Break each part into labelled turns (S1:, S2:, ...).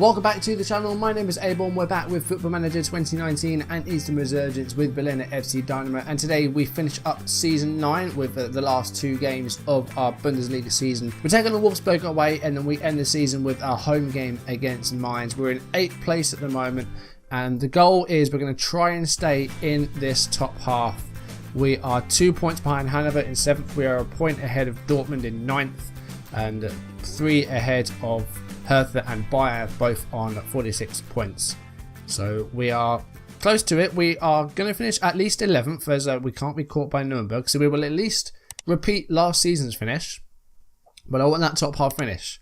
S1: Welcome back to the channel. My name is A-Bomb. We're back with Football Manager 2019 and Eastern Resurgence with Berliner FC Dynamo, and today we finish up Season 9 with the last two games of our Bundesliga season. We're taking the Wolfsburg away and then we end the season with our home game against Mainz. We're in 8th place at the moment and the goal is we're going to try and stay in this top half. We are 2 points behind Hanover in 7th. We are a point ahead of Dortmund in 9th and 3 ahead of Hertha and Bayer, both on 46 points. So we are close to it. We are going to finish at least 11th as we can't be caught by Nuremberg. So we will at least repeat last season's finish. But I want that top half finish.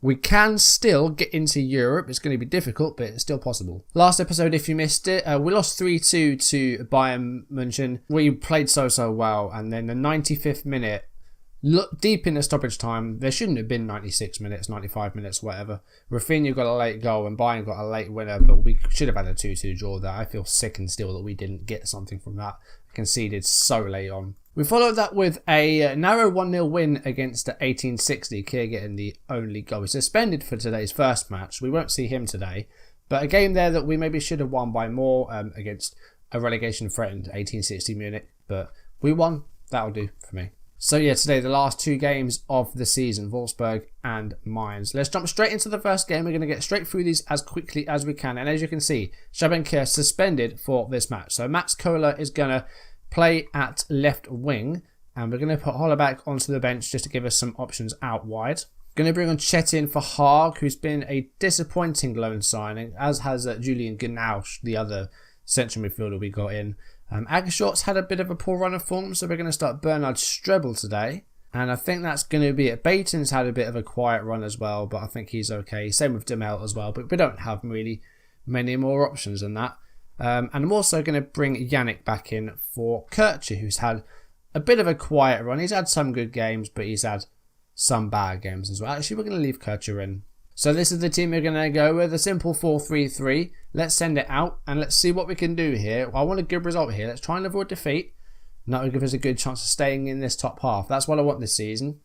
S1: We can still get into Europe. It's going to be difficult, but it's still possible. Last episode, if you missed it, we lost 3-2 to Bayern München. We played so well. And then the 95th minute, look deep in the stoppage time. There shouldn't have been 96 minutes, 95 minutes, whatever. Rafinha got a late goal and Bayern got a late winner, but we should have had a 2-2 draw there. I feel sickened still that we didn't get something from that. Conceded so late on. We followed that with a narrow 1-0 win against the 1860. Kier getting the only goal. He's suspended for today's first match. We won't see him today. But a game there that we maybe should have won by more against a relegation threatened 1860 Munich. But we won. That'll do for me. So yeah, today the last two games of the season, Wolfsburg and Mainz. Let's jump straight into the first game. We're going to get straight through these as quickly as we can. And as you can see, Schabenkier suspended for this match. So Max Kohler is going to play at left wing. And we're going to put Hollerback onto the bench just to give us some options out wide. Going to bring on Chetin for Haag, who's been a disappointing loan signing, as has Julian Gnausch, the other central midfielder we got in. Agershot's had a bit of a poor run of form, so we're going to start Bernard Strebel today. And I think that's going to be it. Baton's had a bit of a quiet run as well, but I think he's okay. Same with Demel as well, but we don't have really many more options than that. And I'm also going to bring Yannick back in for Kircher, who's had a bit of a quiet run. He's had some good games, but he's had some bad games as well. Actually, we're going to leave Kircher in. So this is the team we're going to go with, a simple 4-3-3. Let's send it out and let's see what we can do here. I want a good result here. Let's try and avoid defeat. And that will give us a good chance of staying in this top half. That's what I want this season.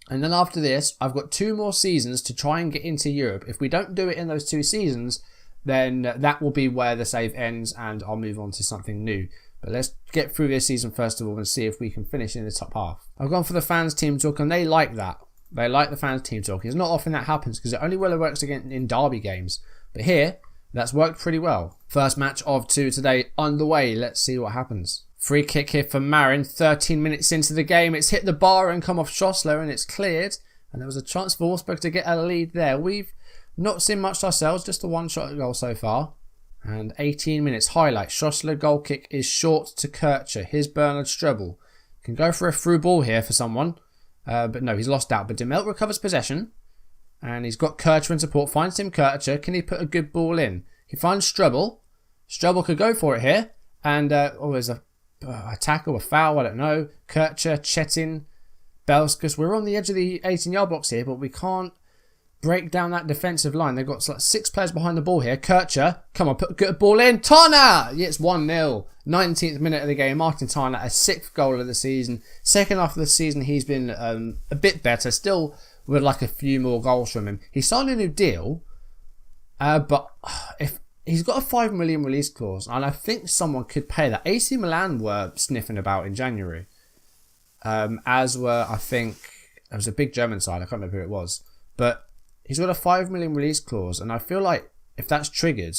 S1: And then after this, I've got 2 more seasons to try and get into Europe. If we don't do it in those 2 seasons, then that will be where the save ends and I'll move on to something new. But let's get through this season first of all and see if we can finish in the top half. I've gone for the fans team talk and they like that. They like the fans team talk. It's not often that happens because it only really works again in derby games. But here, that's worked pretty well. First match of 2 today underway. Let's see what happens. Free kick here for Marin. 13 minutes into the game. It's hit the bar and come off Schossler and it's cleared. And there was a chance for Wolfsburg to get a lead there. We've not seen much ourselves. Just a one-shot goal so far. And 18 minutes. Highlight. Schossler goal kick is short to Kircher. Here's Bernard Strebel. Can go for a through ball here for someone. But no, he's lost out. But Demel recovers possession. And he's got Kircher in support. Finds Tim Kircher. Can he put a good ball in? He finds Strebel. Strebel could go for it here. And there's a tackle, a foul, I don't know. Kircher, Chetin, Belskus. We're on the edge of the 18-yard box here, but we can't break down that defensive line. They've got like 6 players behind the ball here. Kircher, come on, put a good ball in. Tarna! Yeah, it's 1-0. 19th minute of the game. Martin Tarna, a 6th goal of the season. Second half of the season, he's been a bit better. Still with like a few more goals from him. He signed a new deal, but if he's got a 5 million release clause, and I think someone could pay that. AC Milan were sniffing about in January, as were, I think, it was a big German side. I can't remember who it was, but he's got a 5 million release clause, and I feel like if that's triggered,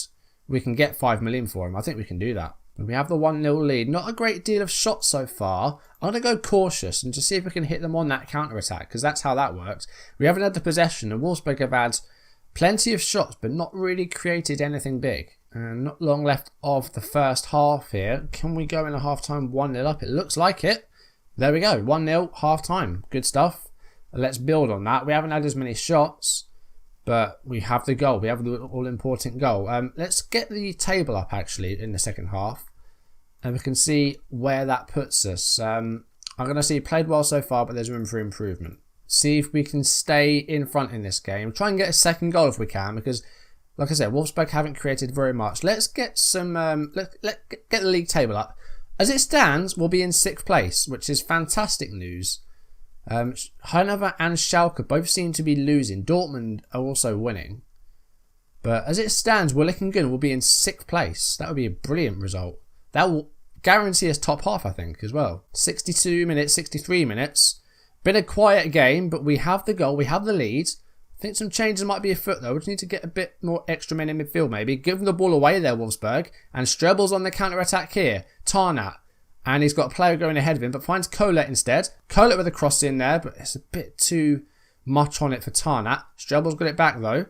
S1: we can get 5 million for him. I think we can do that. We have the 1-0 lead. Not a great deal of shots so far. I'm going to go cautious and just see if we can hit them on that counter-attack, because that's how that works. We haven't had the possession, and Wolfsburg have had plenty of shots, but not really created anything big. And not long left of the first half here. Can we go in a half-time 1-0 up? It looks like it. There we go. 1-0, half-time. Good stuff. Let's build on that. We haven't had as many shots, but we have the goal. We have the all-important goal. Let's get the table up, actually, in the second half. And we can see where that puts us. I'm going to see played well so far, but there's room for improvement. See if we can stay in front in this game. Try and get a second goal if we can, because, like I said, Wolfsburg haven't created very much. Let's get some. Let's get the league table up. As it stands, we'll be in 6th place, which is fantastic news. Hanover and Schalke both seem to be losing. Dortmund are also winning. But as it stands, we're looking good. We'll be in 6th place. That would be a brilliant result. That will guarantee us top half, I think, as well. 62 minutes, 63 minutes. Been a quiet game, but we have the goal. We have the lead. I think some changes might be afoot, though. We just need to get a bit more extra men in midfield, maybe. Give them the ball away there, Wolfsburg. And Strebel's on the counter-attack here. Tarnat. And he's got a player going ahead of him, but finds Colette instead. Colette with a cross in there, but it's a bit too much on it for Tarnat. Strebel's got it back, though.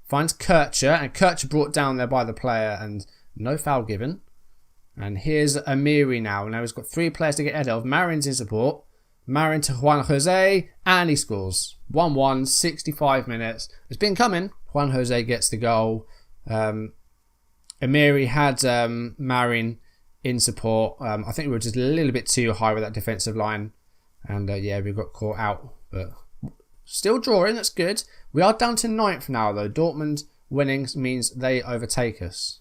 S1: Finds Kircher, and Kircher brought down there by the player, and no foul given. And here's Amiri now. Now he's got 3 players to get ahead of. Marin's in support. Marin to Juan Jose, and he scores. 1-1, 65 minutes. It's been coming. Juan Jose gets the goal. Amiri had Marin in support. I think we were just a little bit too high with that defensive line. And yeah, we got caught out. But still drawing, that's good. We are down to 9th now, though. Dortmund winning means they overtake us.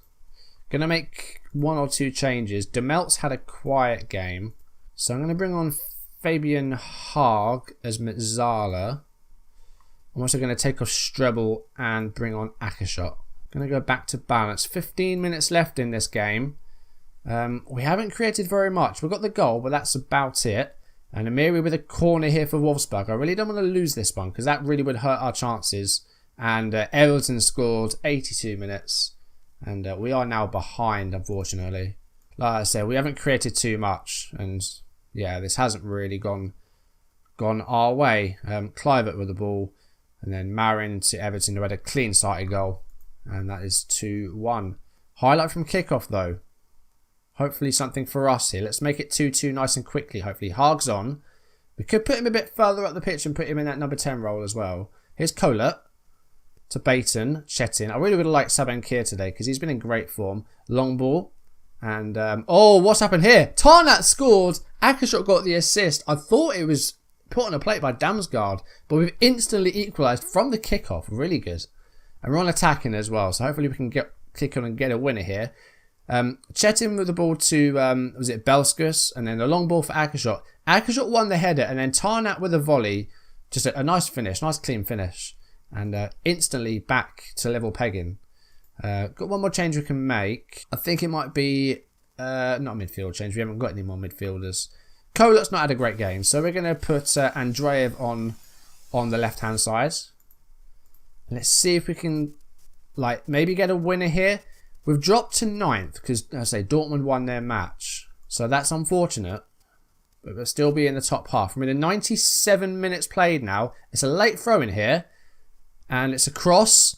S1: Going to make 1 or 2 changes. Demelt's had a quiet game. So I'm going to bring on Fabian Haag as Metzala. I'm also going to take off Strebel and bring on Akashot. Going to go back to balance. 15 minutes left in this game. We haven't created very much. We've got the goal, but that's about it. And Amiri with a corner here for Wolfsburg. I really don't want to lose this one because that really would hurt our chances. And Everton scored 82 minutes. And we are now behind, unfortunately. Like I said, we haven't created too much. And yeah, this hasn't really gone our way. Clivert with the ball. And then Marin to Everton, who had a clean sighted goal. And that is 2-1. Highlight from kickoff, though. Hopefully something for us here. Let's make it 2-2 nice and quickly, hopefully. Haag's on. We could put him a bit further up the pitch and put him in that number 10 role as well. Here's Colette to Baton, Chetin. I really would have liked Sabankir today because he's been in great form. Long ball. And, oh, what's happened here? Tarnat scored. Akashot got the assist. I thought it was put on a plate by Damsgaard, but we've instantly equalised from the kickoff. Really good. And we're on attacking as well, so hopefully we can kick on and get a winner here. Chetin with the ball to, was it Belskus? And then the long ball for Akashot. Akashot won the header, and then Tarnat with a volley. Just a nice finish, nice clean finish. And instantly back to level pegging. Got one more change we can make. I think it might be, not a midfield change. We haven't got any more midfielders. Kolet's not had a great game, so we're going to put Andreev on the left-hand side. Let's see if we can, like, maybe get a winner here. We've dropped to 9th because, as I say, Dortmund won their match. So that's unfortunate. But we'll still be in the top half. We're in the 97 minutes played now. It's a late throw in here. And it's a cross.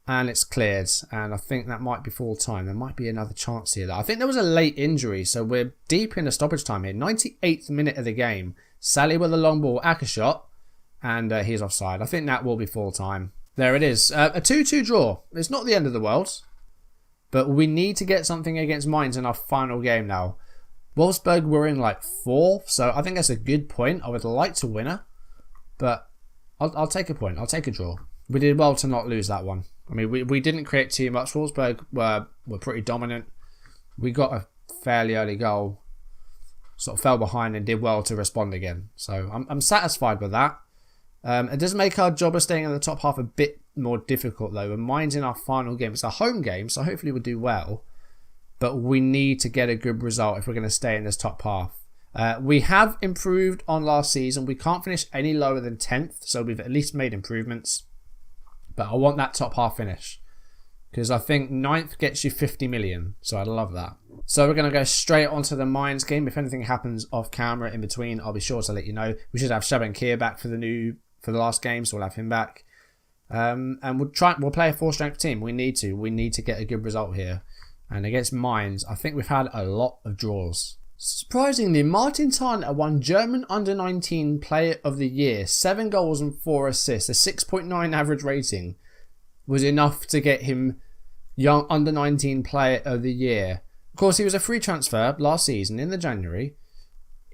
S1: And it's cleared. And I think that might be full time. There might be another chance here. I think there was a late injury. So we're deep in the stoppage time here. 98th minute of the game. Sally with a long ball. Akashot. And he's offside. I think that will be full time. There it is. A 2-2 draw. It's not the end of the world. But we need to get something against Mainz in our final game now. Wolfsburg were in like 4th, so I think that's a good point. I would like to win her, but I'll take a point. I'll take a draw. We did well to not lose that one. I mean, we didn't create too much. Wolfsburg were pretty dominant. We got a fairly early goal, sort of fell behind and did well to respond again. So I'm satisfied with that. It does make our job of staying in the top half a bit more difficult though. And mine's in our final game. It's a home game, so hopefully we'll do well. But we need to get a good result if we're going to stay in this top half. We have improved on last season. We can't finish any lower than 10th, so we've at least made improvements. But I want that top half finish because I think 9th gets you 50 million, so I'd love that. So we're going to go straight onto the Mainz game. If anything happens off camera in between, I'll be sure to let you know. We should have Shabankir back for the last game, so we'll have him back. And we'll play a 4-strength team. We need to get a good result here. And against Mainz, I think we've had a lot of draws. Surprisingly, Martin Tarnat won German Under-19 Player of the Year. 7 goals and 4 assists. A 6.9 average rating was enough to get him Young Under-19 Player of the Year. Of course, he was a free transfer last season in the January.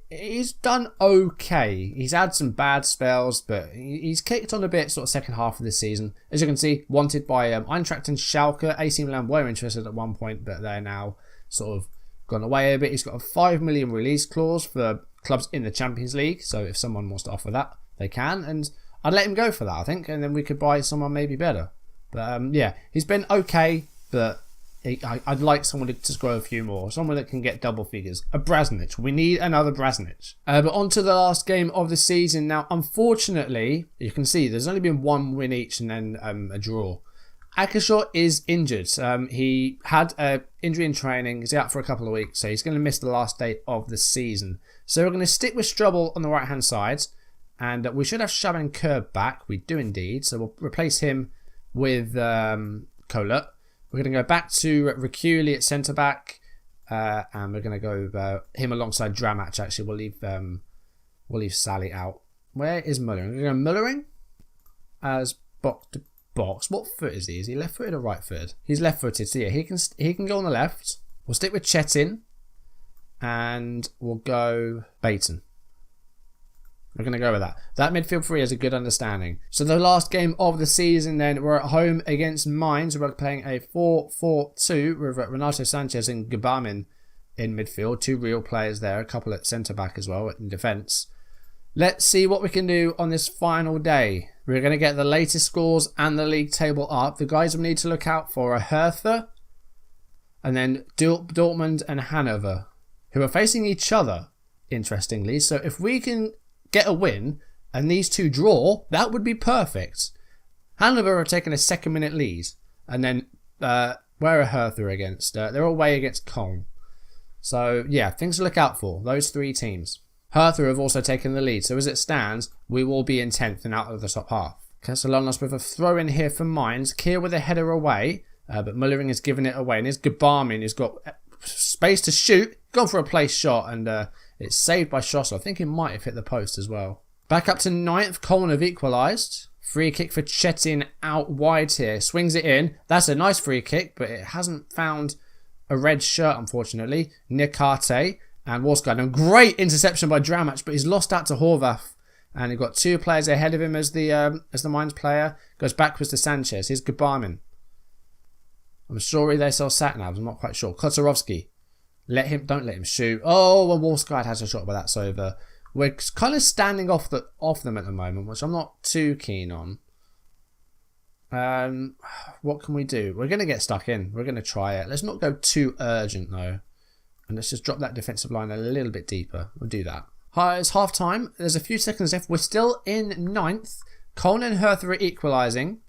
S1: He's done okay. He's had some bad spells, but he's kicked on a bit sort of second half of this season. As you can see, wanted by Eintracht and Schalke. AC Milan were interested at one point, but they're now sort of gone away a bit. He's got a 5 million release clause for clubs in the Champions League, so if someone wants to offer that, they can, and I'd let him go for that, I think, and then we could buy someone maybe better. But yeah, he's been okay, but I'd like someone to score a few more. Someone that can get double figures. A Brasnic. We need another Brasnic. But on to the last game of the season. Now, unfortunately, you can see there's only been one win each and then a draw. Akashaw is injured. He had an injury in training. He's out for a couple of weeks, so he's going to miss the last day of the season. So we're going to stick with Strubble on the right-hand side. And we should have Shaban Kerr back. We do indeed. So we'll replace him with Colette. We're going to go back to Riccioli at centre-back. And we're going to go him alongside Dramac, actually. We'll leave Sally out. Where is Mullering? We're going to go Mullering as box to box. What foot is he? Is he left-footed or right-footed? He's left-footed, so yeah, he can go on the left. We'll stick with Chetin. And we'll go Baton. We're going to go with that. That midfield three has a good understanding. So the last game of the season then, we're at home against Mainz. We're playing a 4-4-2 with Renato Sanchez and Gabamin in midfield. Two real players there. A couple at centre-back as well in defence. Let's see what we can do on this final day. We're going to get the latest scores and the league table up. The guys we need to look out for are Hertha and then Dortmund and Hanover, who are facing each other, interestingly. So if we can get a win and these two draw, that would be perfect. Hanover are taking a 2nd-minute lead. And then where are Hertha against? They're away against Cologne. So yeah, things to look out for. Those three teams. Hertha have also taken the lead. So as it stands, we will be in 10th and out of the top half. Castellanos with a throw in here for Mainz. Kier with a header away. But Mullering has given it away. And here's Gabarmin who's got space to shoot. Gone for a place shot and it's saved by Schossel. I think it might have hit the post as well. Back up to 9th. Cologne have equalised. Free kick for Chetin out wide here. Swings it in. That's a nice free kick, but it hasn't found a red shirt, unfortunately. Nikate and Warsguard. And great interception by Dramac, but he's lost out to Horvath. And you've got two players ahead of him as the Mainz player. Goes backwards to Sanchez. Here's Gabarmin. I'm sure they sell sat-navs. I'm not quite sure. Kotarovsky. Don't let him shoot. Oh, well, Warsguard has a shot, but that's over. We're kind of standing off them at the moment, which I'm not too keen on. What can we do? We're going to get stuck in. We're going to try it. Let's not go too urgent, though. And let's just drop that defensive line a little bit deeper. We'll do that. Hi, it's half time. There's a few seconds left. We're still in 9th. Cologne and Hertha are equalising.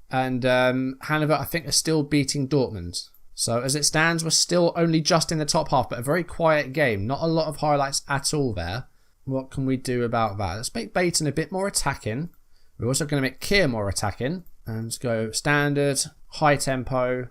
S1: And Hanover, I think, are still beating Dortmund. So as it stands, we're still only just in the top half, but a very quiet game. Not a lot of highlights at all there. What can we do about that? Let's make Baton a bit more attacking. We're also going to make Kier more attacking. And let's go standard, high tempo,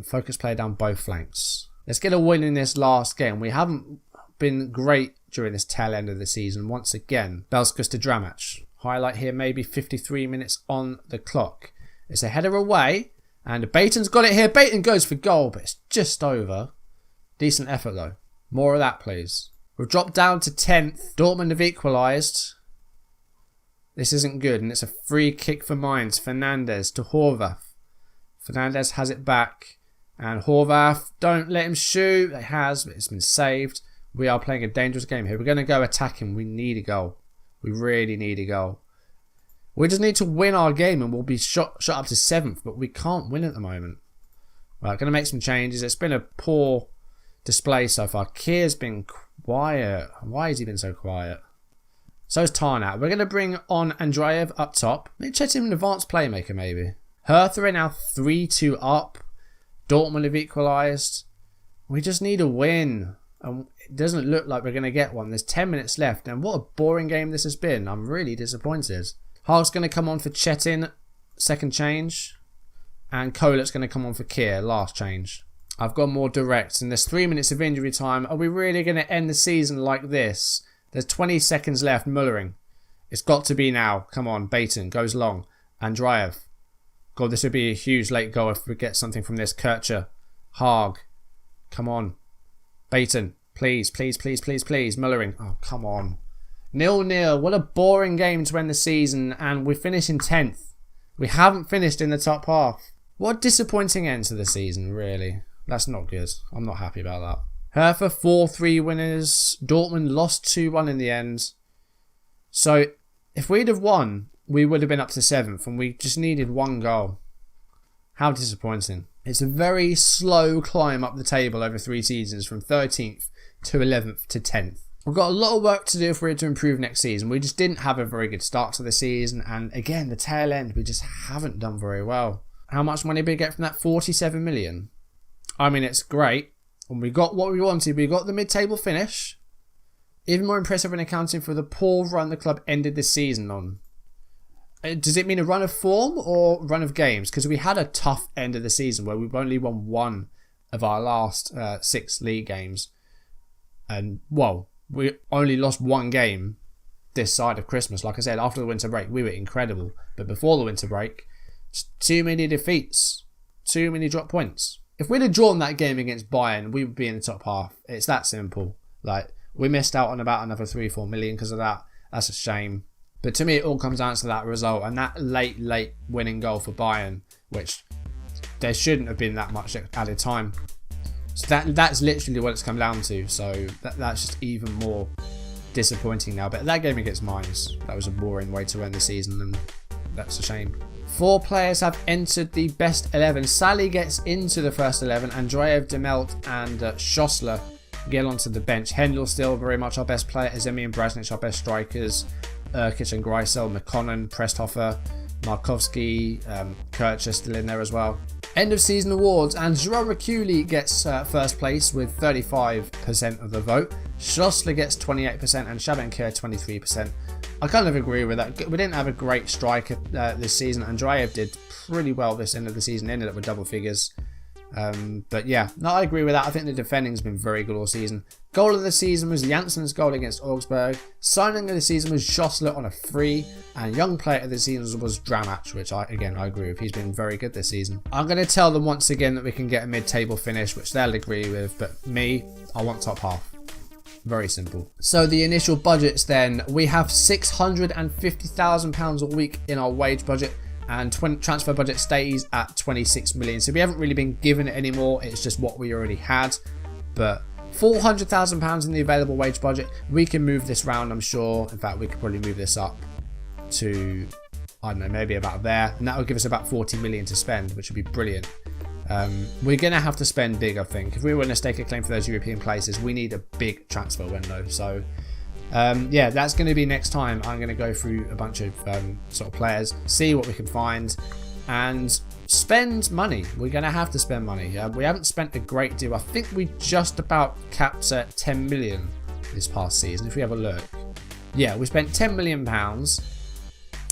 S1: focus play down both flanks. Let's get a win in this last game. We haven't been great during this tail end of the season. Once again, Belskus to Dramac. Highlight here, maybe 53 minutes on the clock. It's a header away. And Baton's got it here. Baton goes for goal, but it's just over. Decent effort, though. More of that, please. We've dropped down to 10th. Dortmund have equalised. This isn't good, and it's a free kick for Mainz. Fernandez to Horvath. Fernandez has it back. And Horvath, don't let him shoot. It has, but it's been saved. We are playing a dangerous game here. We're going to go attacking. We need a goal. We really need a goal. We just need to win our game and we'll be shot up to 7th, but we can't win at the moment. Right, going to make some changes. It's been a poor display so far. Kier's been quiet. Why has he been so quiet? So is Tarnat. We're going to bring on Andreev up top. Maybe check him an advanced playmaker, maybe. Hertha are now 3-2 up. Dortmund have equalised. We just need a win. And it doesn't look like we're going to get one. There's 10 minutes left. And what a boring game this has been. I'm really disappointed. Hark's going to come on for Chetin, second change. And Kolet's going to come on for Kier, last change. I've gone more direct. And there's 3 minutes of injury time. Are we really going to end the season like this? There's 20 seconds left. Mullering. It's got to be now. Come on. Baton goes long. Andreev. God, this would be a huge late goal if we get something from this. Kircher. Haag. Come on. Baton. Please, please, please, please, please. Mullering. Oh, come on. 0-0. What a boring game to end the season. And we finish in 10th. We haven't finished in the top half. What a disappointing end to the season, really. That's not good. I'm not happy about that. Hertha 4-3 winners. Dortmund lost 2-1 in the end. So if we'd have won, we would have been up to 7th, and we just needed 1 goal. How disappointing. It's a very slow climb up the table over 3 seasons, from 13th to 11th to 10th. We've got a lot of work to do if we're to improve next season. We just didn't have a very good start to the season, and again, the tail end, we just haven't done very well. How much money did we get from that? 47 million. I mean, it's great. And we got what we wanted. We got the mid-table finish. Even more impressive when accounting for the poor run the club ended the season on. Does it mean a run of form or run of games? Because we had a tough end of the season where we've only won 1 of our last 6 league games. And, well, we only lost 1 game this side of Christmas. Like I said, after the winter break, we were incredible. But before the winter break, too many defeats, too many drop points. If we'd have drawn that game against Bayern, we would be in the top half. It's that simple. Like, we missed out on about another 3-4 million because of that. That's a shame. But to me, it all comes down to that result and that late winning goal for Bayern, which there shouldn't have been that much added time. So that's literally what it's come down to. So that's just even more disappointing now. But that game against Mainz, that was a boring way to end the season, and that's a shame. 4 players have entered the best 11. Sally gets into the first 11. Andreev, Demelt and Schossler get onto the bench. Hendel still very much our best player. Azemi and Brasnic our best strikers. Urkic and Greisel, McConnon, Presthofer, Markowski, Kircher still in there as well. End of season awards, and Jerome Reculi gets first place with 35% of the vote. Schossler gets 28% and Shabankir 23%. I kind of agree with that. We didn't have a great striker this season. Andreev did pretty well this end of the season, ended up with double figures. But yeah, no, I agree with that. I think the defending's been very good all season. Goal of the season was Janssen's goal against Augsburg. Signing of the season was Schossler on a free. And young player of the season was Dramac, which I agree with. He's been very good this season. I'm going to tell them once again that we can get a mid-table finish, which they'll agree with. But me, I want top half. Very simple. So the initial budgets then. We have £650,000 a week in our wage budget. And transfer budget stays at 26 million. So we haven't really been given it anymore. It's just what we already had. But £400,000 in the available wage budget. We can move this round, I'm sure. In fact, we could probably move this up to, I don't know, maybe about there. And that would give us about 40 million to spend, which would be brilliant. We're going to have to spend big, I think. If we want to stake a claim for those European places, we need a big transfer window. So yeah, that's going to be next time. I'm going to go through a bunch of sort of players, see what we can find, and spend money. We're going to have to spend money. We haven't spent a great deal. I think we just about capped at 10 million this past season, if we have a look. Yeah, we spent £10 million.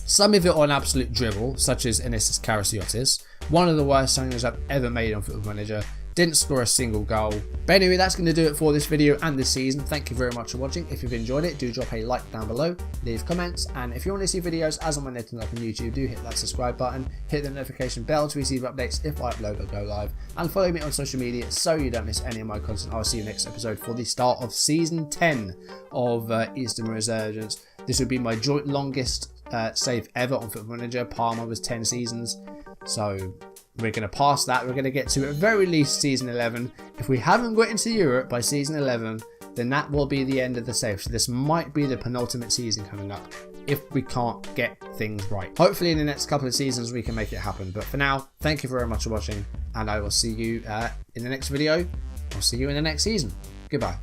S1: Some of it on absolute dribble, such as Enis Karasiotis. One of the worst signings I've ever made on Football Manager. Didn't score a single goal. But anyway, that's going to do it for this video and this season. Thank you very much for watching. If you've enjoyed it, do drop a like down below, leave comments, and if you want to see videos as and when they're up on YouTube, do hit that subscribe button, hit the notification bell to receive updates if I upload or go live, and follow me on social media so you don't miss any of my content. I'll see you next episode for the start of season 10 of Eastern Resurgence. This would be my joint longest save ever on Football Manager. Parma was 10 seasons, so we're going to pass that. We're going to get to at very least season 11. If we haven't got into Europe by season 11, then that will be the end of the save. So this might be the penultimate season coming up if we can't get things right. Hopefully in the next couple of seasons we can make it happen. But for now, thank you very much for watching, and I will see you in the next video. I'll see you in the next season. Goodbye.